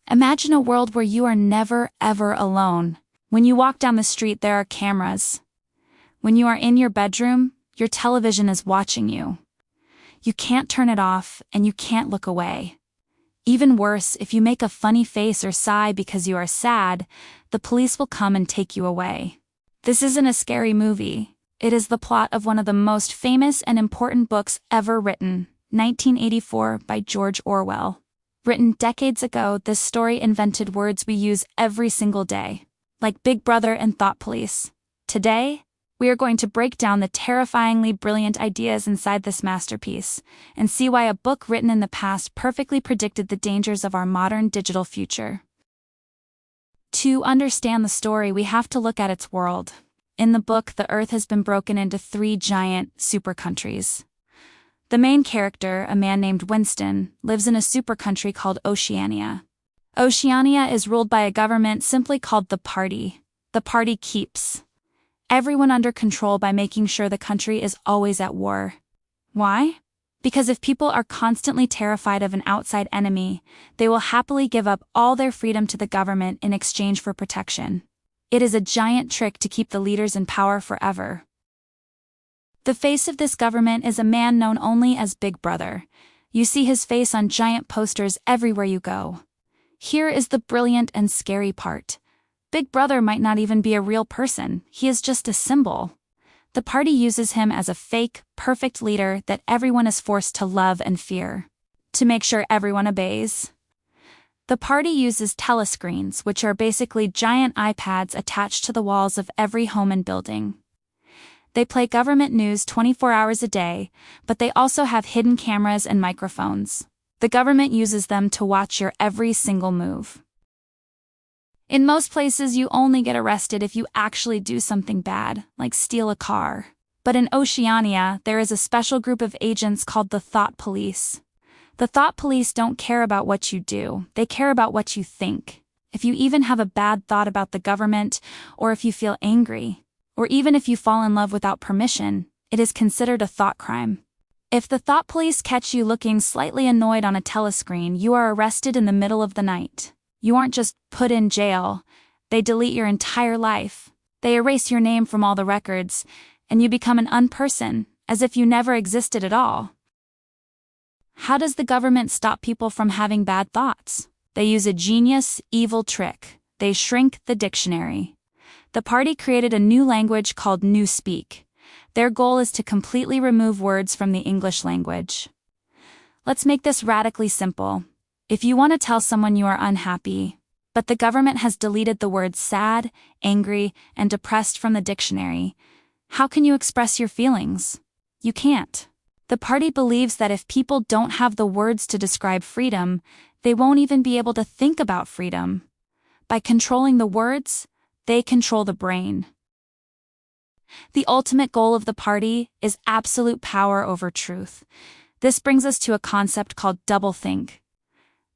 Imagine a world where you are never, ever alone. When you walk down the street, there are cameras. When you are in your bedroom, your television is watching you. You can't turn it off, and you can't look away. Even worse, if you make a funny face or sigh because you are sad, the police will come and take you away. This isn't a scary movie. It is the plot of one of the most famous and important books ever written, 1984 by George Orwell. Written decades ago, this story invented words we use every single day, like Big Brother and Thought Police. Today, we are going to break down the terrifyingly brilliant ideas inside this masterpiece and see why a book written in the past perfectly predicted the dangers of our modern digital future. To understand the story, we have to look at its world. In the book, the Earth has been broken into 3 giant super countries. The main character, a man named Winston, lives in a super country called Oceania. Oceania is ruled by a government simply called the Party. The Party keeps everyone under control by making sure the country is always at war. Why? Because if people are constantly terrified of an outside enemy, they will happily give up all their freedom to the government in exchange for protection. It is a giant trick to keep the leaders in power forever. The face of this government is a man known only as Big Brother. You see his face on giant posters everywhere you go. Here is the brilliant and scary part. Big Brother might not even be a real person, he is just a symbol. The Party uses him as a fake, perfect leader that everyone is forced to love and fear. To make sure everyone obeys, the Party uses telescreens, which are basically giant iPads attached to the walls of every home and building. They play government news 24 hours a day, but they also have hidden cameras and microphones. The government uses them to watch your every single move. In most places, you only get arrested if you actually do something bad, like steal a car. But in Oceania, there is a special group of agents called the Thought Police. The Thought Police don't care about what you do, they care about what you think. If you even have a bad thought about the government, or if you feel angry, or even if you fall in love without permission, it is considered a thought crime. If the Thought Police catch you looking slightly annoyed on a telescreen, you are arrested in the middle of the night. You aren't just put in jail, they delete your entire life. They erase your name from all the records, and you become an unperson, as if you never existed at all. How does the government stop people from having bad thoughts? They use a genius, evil trick. They shrink the dictionary. The Party created a new language called Newspeak. Their goal is to completely remove words from the English language. Let's make this radically simple. If you want to tell someone you are unhappy, but the government has deleted the words sad, angry, and depressed from the dictionary, how can you express your feelings? You can't. The Party believes that if people don't have the words to describe freedom, they won't even be able to think about freedom. By controlling the words, they control the brain. The ultimate goal of the Party is absolute power over truth. This brings us to a concept called doublethink.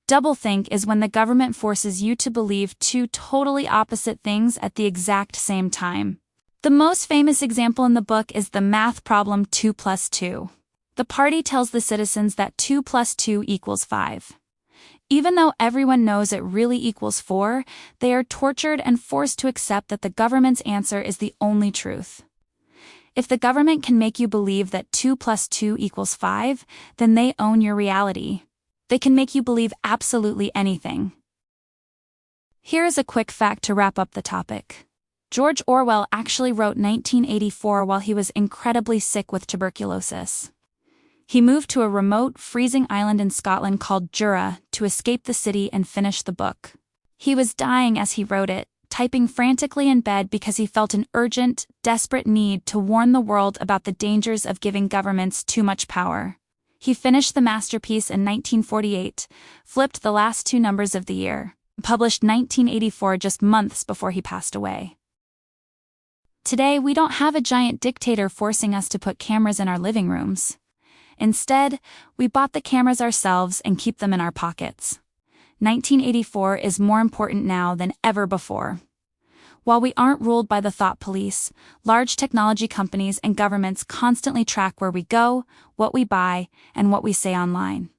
Doublethink is when the government forces you to believe 2 totally opposite things at the exact same time. The most famous example in the book is the math problem 2 plus 2. The Party tells the citizens that 2 plus 2 equals 5. Even though everyone knows it really equals 4, they are tortured and forced to accept that the government's answer is the only truth. If the government can make you believe that 2 plus 2 equals 5, then they own your reality. They can make you believe absolutely anything. Here is a quick fact to wrap up the topic. George Orwell actually wrote 1984 while he was incredibly sick with tuberculosis. He moved to a remote, freezing island in Scotland called Jura to escape the city and finish the book. He was dying as he wrote it, typing frantically in bed because he felt an urgent, desperate need to warn the world about the dangers of giving governments too much power. He finished the masterpiece in 1948, flipped the last 2 numbers of the year, published 1984 just months before he passed away. Today, we don't have a giant dictator forcing us to put cameras in our living rooms. Instead, we bought the cameras ourselves and keep them in our pockets. 1984 is more important now than ever before. While we aren't ruled by the thought police, large technology companies and governments constantly track where we go, what we buy, and what we say online.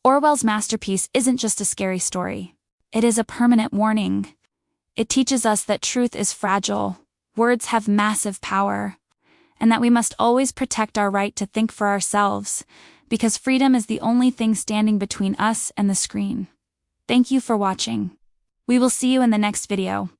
Orwell's masterpiece isn't just a scary story. It is a permanent warning. It teaches us that truth is fragile, words have massive power, and that we must always protect our right to think for ourselves, because freedom is the only thing standing between us and the screen. Thank you for watching. We will see you in the next video.